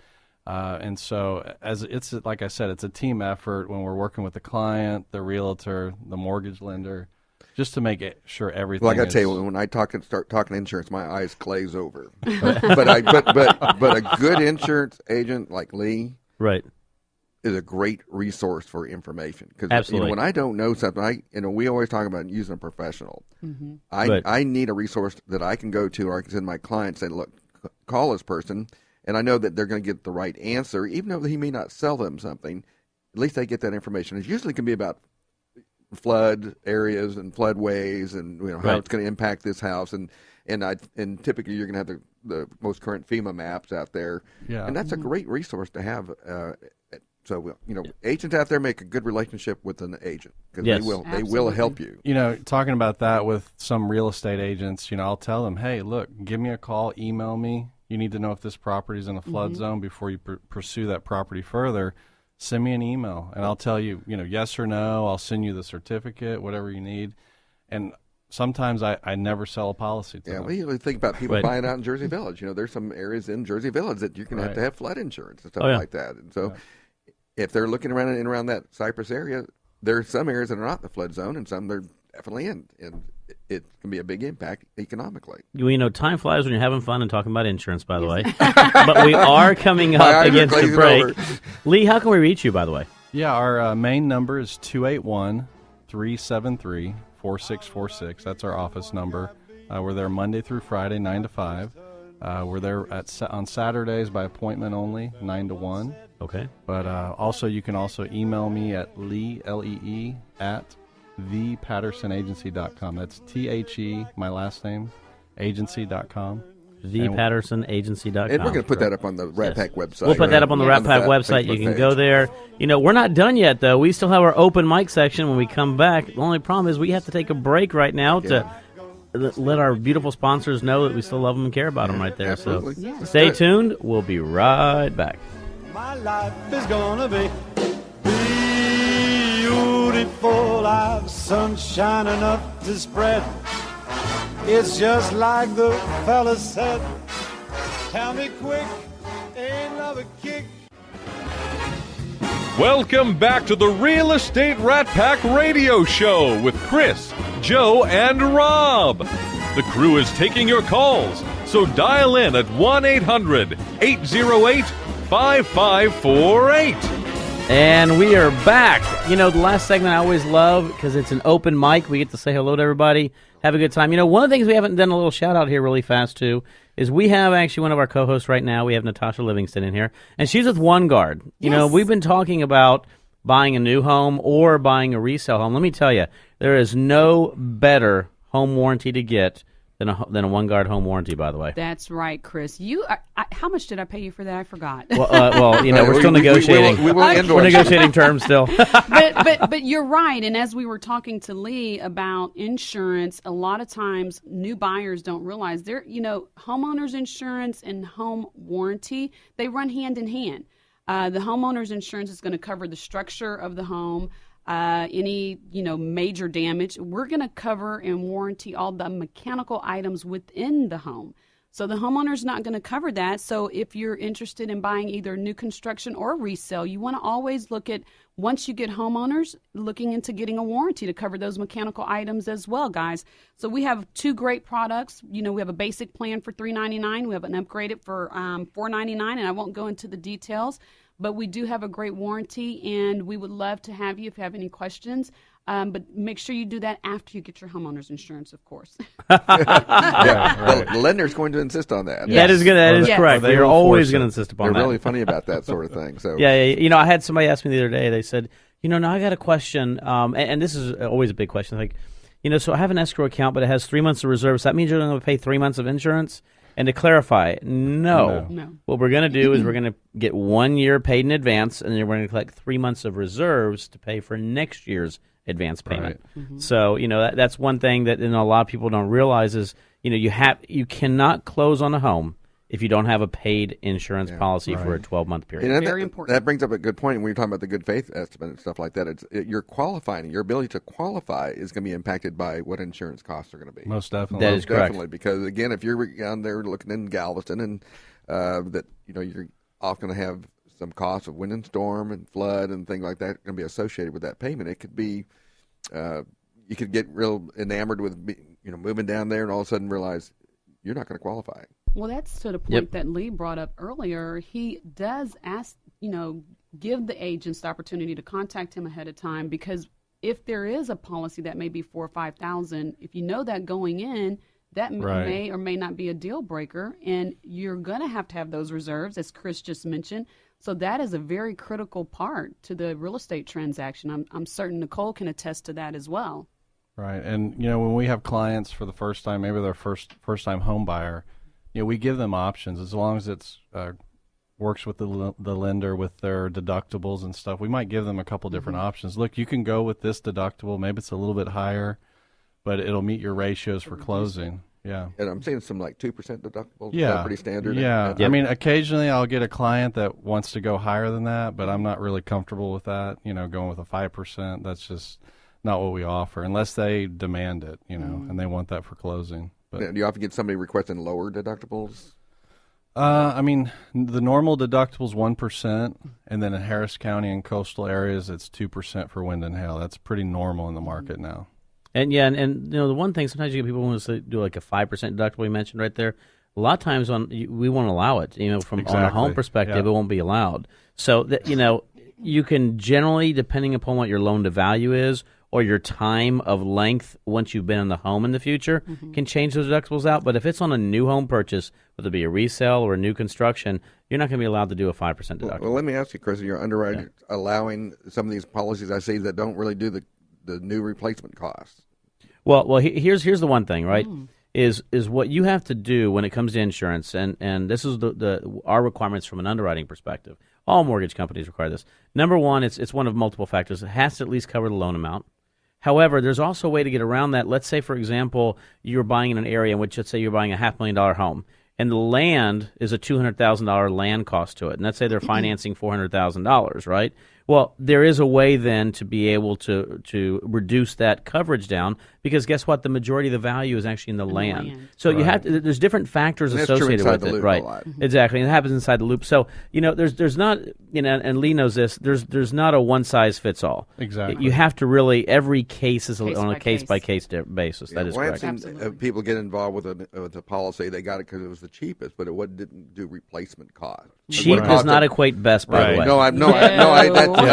And so, as it's like I said, it's a team effort when we're working with the client, the realtor, the mortgage lender, just to make sure everything. Well, I got to tell you, when I start talking insurance, my eyes glaze over. but a good insurance agent like Lee, right, is a great resource for information. Absolutely. Because when I don't know something, we always talk about using a professional. Mm-hmm. I need a resource that I can go to, or I can send my client and say, look, call this person. And I know that they're going to get the right answer, even though he may not sell them something. At least they get that information. It usually can be about flood areas and floodways, and how it's going to impact this house. And typically you're going to have the most current FEMA maps out there. Yeah. And that's a great resource to have. So agents out there make a good relationship with an agent because they will help you. Talking about that with some real estate agents, I'll tell them, hey, look, give me a call, email me. you need to know if this property is in a flood zone before you pursue that property further, send me an email, and I'll tell you, yes or no. I'll send you the certificate, whatever you need. And sometimes I never sell a policy to them. Well, you think about people buying out in Jersey Village. There's some areas in Jersey Village that you're going to have flood insurance and stuff like that. And so if they're looking around and around that Cypress area, there are some areas that are not in the flood zone and some they're definitely in. And it can be a big impact economically. Time flies when you're having fun and talking about insurance, by the way. But we are coming up against the break. Lee, how can we reach you, by the way? Yeah, our main number is 281-373-4646. That's our office number. We're there Monday through Friday, 9 to 5. We're there on Saturdays by appointment only, 9 to 1. Okay. But you can also email me at Lee, L-E-E, at thepattersonagency.com. That's T-H-E, my last name, agency.com. thepattersonagency.com. And we're going to put that up on the Rat Pack website. We'll put that up on the Rat Pack website. You can go there. We're not done yet, though. We still have our open mic section when we come back. The only problem is we have to take a break right now to let our beautiful sponsors know that we still love them and care about them right there. Absolutely. So stay tuned. We'll be right back. My life is gonna be beautiful. I've sunshine enough to spread. It's just like the fella said. Tell me quick, ain't love a kick? Welcome back to the Real Estate Rat Pack Radio Show with Chris, Joe, and Rob. The crew is taking your calls, so dial in at 1-800-808-5548. And we are back. The last segment I always love because it's an open mic. We get to say hello to everybody, have a good time. One of the things we haven't done a little shout out here really fast to is we have actually one of our co-hosts right now. We have Natasha Livingston in here, and she's with OneGuard. We've been talking about buying a new home or buying a resale home. Let me tell you, there is no better home warranty to get than a OneGuard home warranty, by the way. That's right, Chris. How much did I pay you for that? I forgot. Well, we're still negotiating. We're negotiating terms still. but you're right. And as we were talking to Lee about insurance, a lot of times new buyers don't realize homeowners insurance and home warranty, they run hand in hand. The homeowner's insurance is going to cover the structure of the home. Any major damage. We're going to cover and warranty all the mechanical items within the home. So the homeowner's not going to cover that. So if you're interested in buying either new construction or resale, you want to always look at, once you get homeowners, looking into getting a warranty to cover those mechanical items as well, guys. So we have two great products. We have a basic plan for $399. We have an upgraded for $499, and I won't go into the details. But we do have a great warranty, and we would love to have you if you have any questions. But make sure you do that after you get your homeowner's insurance, of course. The lender's going to insist on that. Yes. That is correct. They're always going to insist upon that. They're really funny about that sort of thing. So yeah. I had somebody ask me the other day. They said, now I got a question, and this is always a big question. Like, so I have an escrow account, but it has 3 months of reserves. So that means you're going to pay 3 months of insurance? And to clarify, no. What we're going to do is we're going to get 1 year paid in advance, and then we're going to collect 3 months of reserves to pay for next year's advance payment. Right. Mm-hmm. So, that's one thing that a lot of people don't realize is, you cannot close on a home if you don't have a paid insurance policy for a 12-month period. Very important. That brings up a good point when you're talking about the good faith estimate and stuff like that. You're qualifying. Your ability to qualify is going to be impacted by what insurance costs are going to be. Most definitely. That is correct. Definitely, because, again, if you're down there looking in Galveston and that, you're often going to have some costs of wind and storm and flood and things like that going to be associated with that payment. It could be, you could get real enamored with, moving down there and all of a sudden realize you're not going to qualify. Well, that's to the point that Lee brought up earlier. He does ask, give the agents the opportunity to contact him ahead of time, because if there is a policy that may be $4,000 or $5,000, if you know that going in, that may or may not be a deal breaker, and you're going to have those reserves, as Chris just mentioned. So that is a very critical part to the real estate transaction. I'm certain Nicole can attest to that as well. Right, and when we have clients for the first time, maybe their first time home buyer, we give them options as long as it's works with the lender with their deductibles and stuff. We might give them a couple different options. Look, you can go with this deductible. Maybe it's a little bit higher, but it'll meet your ratios for closing. Yeah. And I'm seeing some like 2% deductibles. Yeah. Is that pretty standard? Yeah. I mean, occasionally I'll get a client that wants to go higher than that, but I'm not really comfortable with that. Going with a 5%. That's just not what we offer unless they demand it, and they want that for closing. But do you often get somebody requesting lower deductibles? I mean, the normal deductible's 1%, and then in Harris County and coastal areas, it's 2% for wind and hail. That's pretty normal in the market now. And and the one thing, sometimes you get people who want to do like a 5% deductible you mentioned right there. A lot of times we won't allow it. From on a home perspective, it won't be allowed. So that you can generally, depending upon what your loan to value is or your time of length once you've been in the home in the future, can change those deductibles out. But if it's on a new home purchase, whether it be a resale or a new construction, you're not going to be allowed to do a 5% deductible. Well, let me ask you, Chris, your underwriter allowing some of these policies I see that don't really do the new replacement costs? Well, here's the one thing, right? Is what you have to do when it comes to insurance, and this is our requirements from an underwriting perspective. All mortgage companies require this. Number one, it's one of multiple factors. It has to at least cover the loan amount. However, there's also a way to get around that. Let's say, for example, you're buying in an area in which, let's say, you're buying a $500,000 home, and the land is a $200,000 land cost to it. And let's say they're financing $400,000, right? Well, there is a way then to be able to reduce that coverage down, because guess what? The majority of the value is actually in the land. So you have to, there's different factors associated with it, right? Exactly, and it happens inside the loop. So there's not, and Lee knows this. There's not a one size fits all. Exactly. You have to really, every case is on a case by case basis. That is correct. I've seen people get involved with a policy. They got it because it was the cheapest, but it didn't do replacement cost. Cheap does not equate best, by the way. The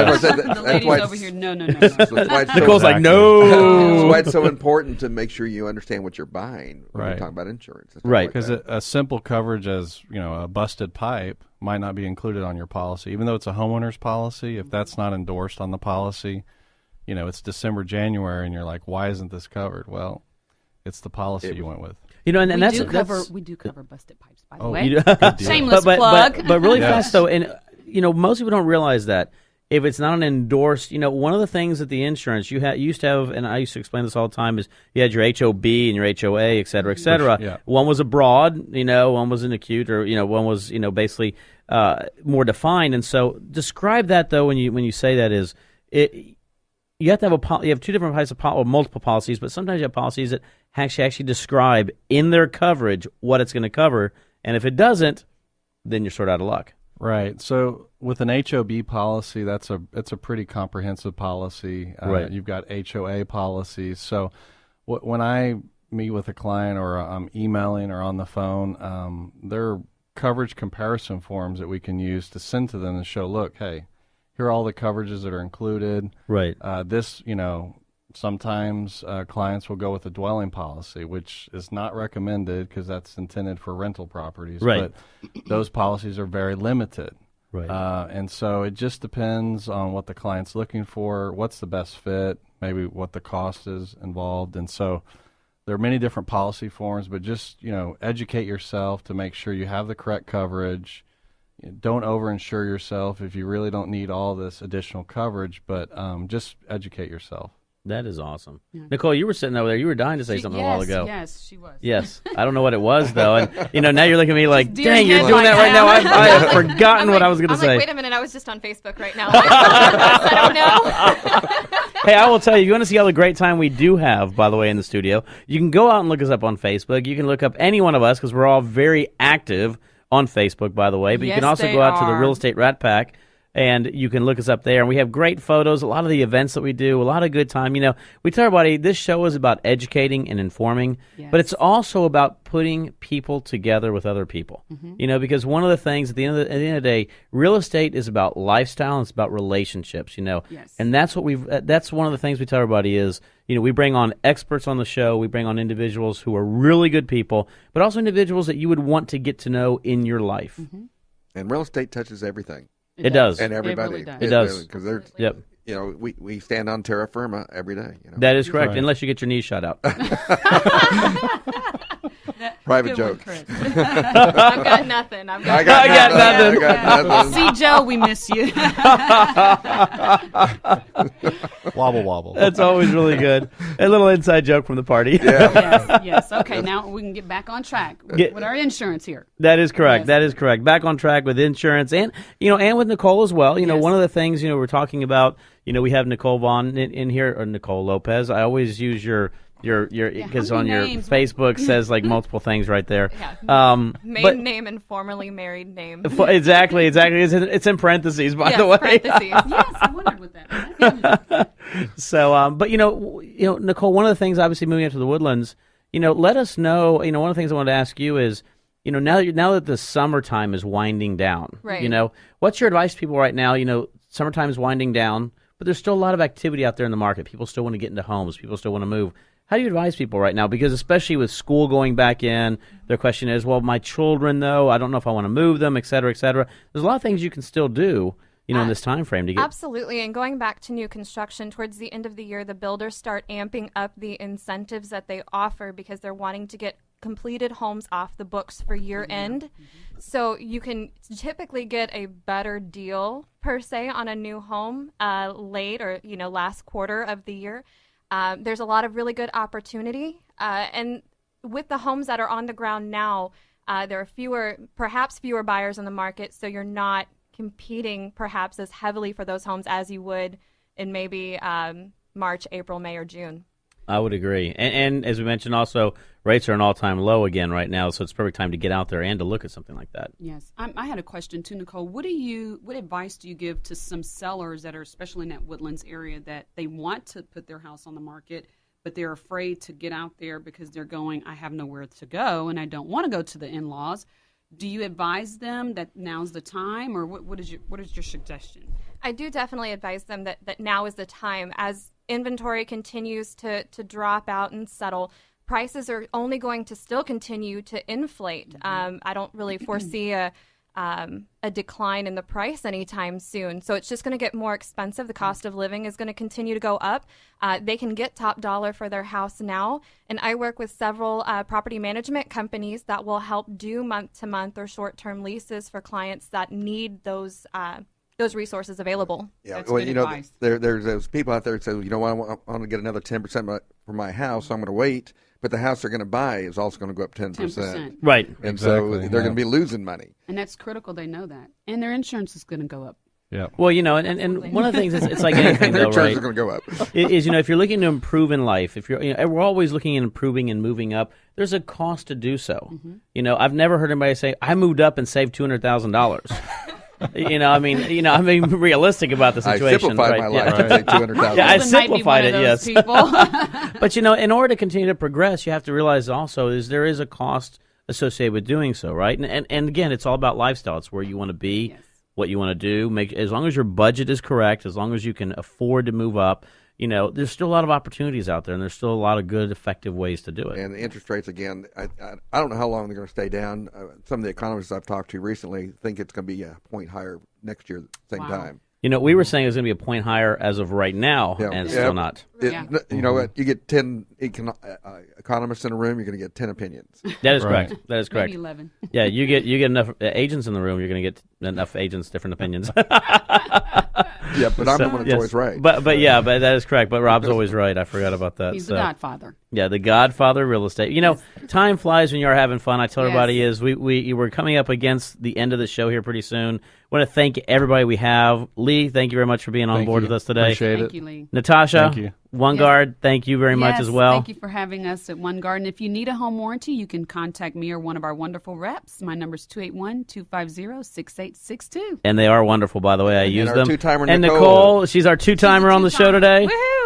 ladies over here, no. Nicole's like, no. That's why it's so important to make sure you understand what you're buying when you're talking about insurance. Right. Because a simple coverage as, a busted pipe might not be included on your policy. Even though it's a homeowner's policy, if that's not endorsed on the policy, it's December, January, and you're like, why isn't this covered? Well, it's the policy you went with. And we do cover busted pipes, by the way. Shameless plug. But really fast though, and most people don't realize that if it's not an endorsed, one of the things that the insurance you used to have, and I used to explain this all the time, is you had your HOB and your HOA, et cetera, et cetera. Yeah. One was a broad, one was an acute, or one was basically more defined. And so describe that though when you say that is it. You have to have you have two different types of or multiple policies, but sometimes you have policies that actually describe in their coverage what it's going to cover, and if it doesn't, then you're sort of out of luck. Right. So with an HOB policy, it's a pretty comprehensive policy. Right. You've got HOA policies. So when I meet with a client or I'm emailing or on the phone, there are coverage comparison forms that we can use to send to them to show, look, hey, here are all the coverages that are included. Right. Sometimes clients will go with a dwelling policy, which is not recommended because that's intended for rental properties. Right. But those policies are very limited. Right. And so it just depends on what the client's looking for, what's the best fit, maybe what the cost is involved. And so there are many different policy forms, but just, educate yourself to make sure you have the correct coverage. Don't overinsure yourself if you really don't need all this additional coverage, but just educate yourself. That is awesome. Yeah. Nicole, you were sitting over there. You were dying to say something a while ago. Yes, she was. Yes. I don't know what it was, though. And, now you're looking at me like, dang, you're doing that right now. I have forgotten what I was going to say. Wait a minute. I was just on Facebook right now. I don't know. Hey, I will tell you, if you want to see all the great time we do have, by the way, in the studio, you can go out and look us up on Facebook. You can look up any one of us because we're all very active on Facebook, by the way. But you can also go out to the Real Estate Rat Pack, and you can look us up there. And we have great photos, a lot of the events that we do, a lot of good time. We tell everybody this show is about educating and informing, but it's also about putting people together with other people. Mm-hmm. Because one of the things at the end of the day, real estate is about lifestyle and it's about relationships. Yes. And that's what that's one of the things we tell everybody is, we bring on experts on the show. We bring on individuals who are really good people, but also individuals that you would want to get to know in your life. Mm-hmm. And real estate touches everything. It does. And everybody. It really does. It does. Because they're, yep. We stand on terra firma every day. That is correct, unless you get your knees shot out. Private joke. I've got nothing. I got nothing. See, Joe, we miss you. Wobble, wobble. That's always really good. A little inside joke from the party. Yeah. Yes. Okay, now we can get back on track with our insurance here. That is correct. Yes. That is correct. Back on track with insurance and and with Nicole as well. One of the things, we're talking about, we have Nicole Vaughn in here, or Nicole Lopez. I always use your because on your Facebook says like multiple things right there. Yeah. Maiden name and formerly married name. Exactly. It's in parentheses, by the way. Parentheses. Yes, I wondered what that meant. So, but Nicole, one of the things, obviously moving up to the Woodlands, let us know. One of the things I wanted to ask you is, now that the summertime is winding down, right? What's your advice to people right now? Summertime is winding down, but there's still a lot of activity out there in the market. People still want to get into homes. People still want to move. How do you advise people right now? Because especially with school going back in, their question is, well, my children, though, I don't know if I want to move them, et cetera, et cetera. There's a lot of things you can still do, in this time frame to get. Absolutely. And going back to new construction, towards the end of the year, the builders start amping up the incentives that they offer because they're wanting to get completed homes off the books for year end. So you can typically get a better deal, per se, on a new home late or, last quarter of the year. There's a lot of really good opportunity. And with the homes that are on the ground now, there are perhaps fewer buyers in the market, so you're not competing perhaps as heavily for those homes as you would in maybe March, April, May, or June. I would agree. And as we mentioned also, rates are an all-time low again right now, so it's a perfect time to get out there and to look at something like that. Yes. I had a question too, Nicole. What advice do you give to some sellers that are, especially in that Woodlands area, that they want to put their house on the market, but they're afraid to get out there because they're going, I have nowhere to go and I don't want to go to the in-laws. Do you advise them that now's the time, or what is your suggestion? I do definitely advise them that now is the time. As inventory continues to drop out and settle, prices are only going to still continue to inflate. I don't really foresee a decline in the price anytime soon. So it's just going to get more expensive. The cost of living is going to continue to go up. They can get top dollar for their house now. And I work with several property management companies that will help do month-to-month or short-term leases for clients that need those resources available. Yeah, that's good advice. There's those people out there that say, I want to get another 10% for my house, so I'm going to wait. But the house they're going to buy is also going to go up 10%. Right. And exactly, so they're going to be losing money. And that's critical. They know that. And their insurance is going to go up. Yeah. Well, and one of the things is, it's like anything, their though, insurance right? is going to go up. Is if you're looking to improve in life, if you're, we're always looking at improving and moving up. There's a cost to do so. I've never heard anybody say, I moved up and saved $200,000. I'm being realistic about the situation. I simplified my life to take $200,000. Yeah, I simplified it, yes. People. But, in order to continue to progress, you have to realize also there is a cost associated with doing so, right? And again, it's all about lifestyle. It's where you want to be, what you want to do. As long as your budget is correct, as long as you can afford to move up, there's still a lot of opportunities out there, and there's still a lot of good, effective ways to do it. And the interest rates, again, I don't know how long they're going to stay down. Some of the economists I've talked to recently think it's going to be a point higher next year at the same time. We were saying it was going to be a point higher as of right now, and it's still not. You know what? You get 10 economists in a room, you're going to get 10 opinions. That is correct. That is correct. Maybe 11. Yeah, you get enough agents in the room, you're going to get enough agents, different opinions. Yeah, but I'm the one that's always right. But that is correct. But Rob's always right. I forgot about that. He's the godfather. Yeah, the godfather of real estate. Time flies when you're having fun. I tell everybody we're coming up against the end of the show here pretty soon. I want to thank everybody we have. Lee, thank you very much for being on board with us today. Appreciate it. Thank you, Lee. Natasha, thank you. OneGuard, thank you very much as well. Thank you for having us at OneGuard. And if you need a home warranty, you can contact me or one of our wonderful reps. My number is 281-250-6862. And they are wonderful, by the way. I use them. Two-timer and Nicole, she's our two-timer on the show today. Woohoo!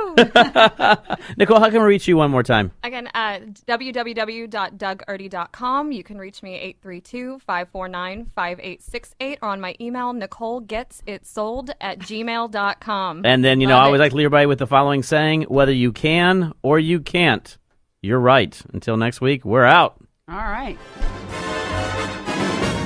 Nicole, how can we reach you one more time? Again, www.dougerty.com. You can reach me 832-549-5868 or on my email, NicoleGetsItSold@gmail.com. And then, I always like to leave everybody with the following saying, whether you can or you can't, you're right. Until next week, we're out. All right.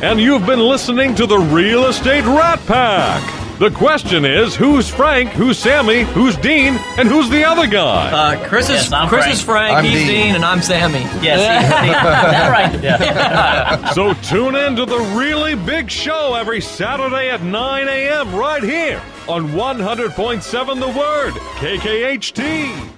And you've been listening to the Real Estate Rat Pack. The question is, who's Frank, who's Sammy, who's Dean, and who's the other guy? Chris is Frank, I'm he's Dean. Dean, and I'm Sammy. Yes, that's right. Yeah. So tune in to the really big show every Saturday at 9 a.m. right here on 100.7 The Word, KKHT.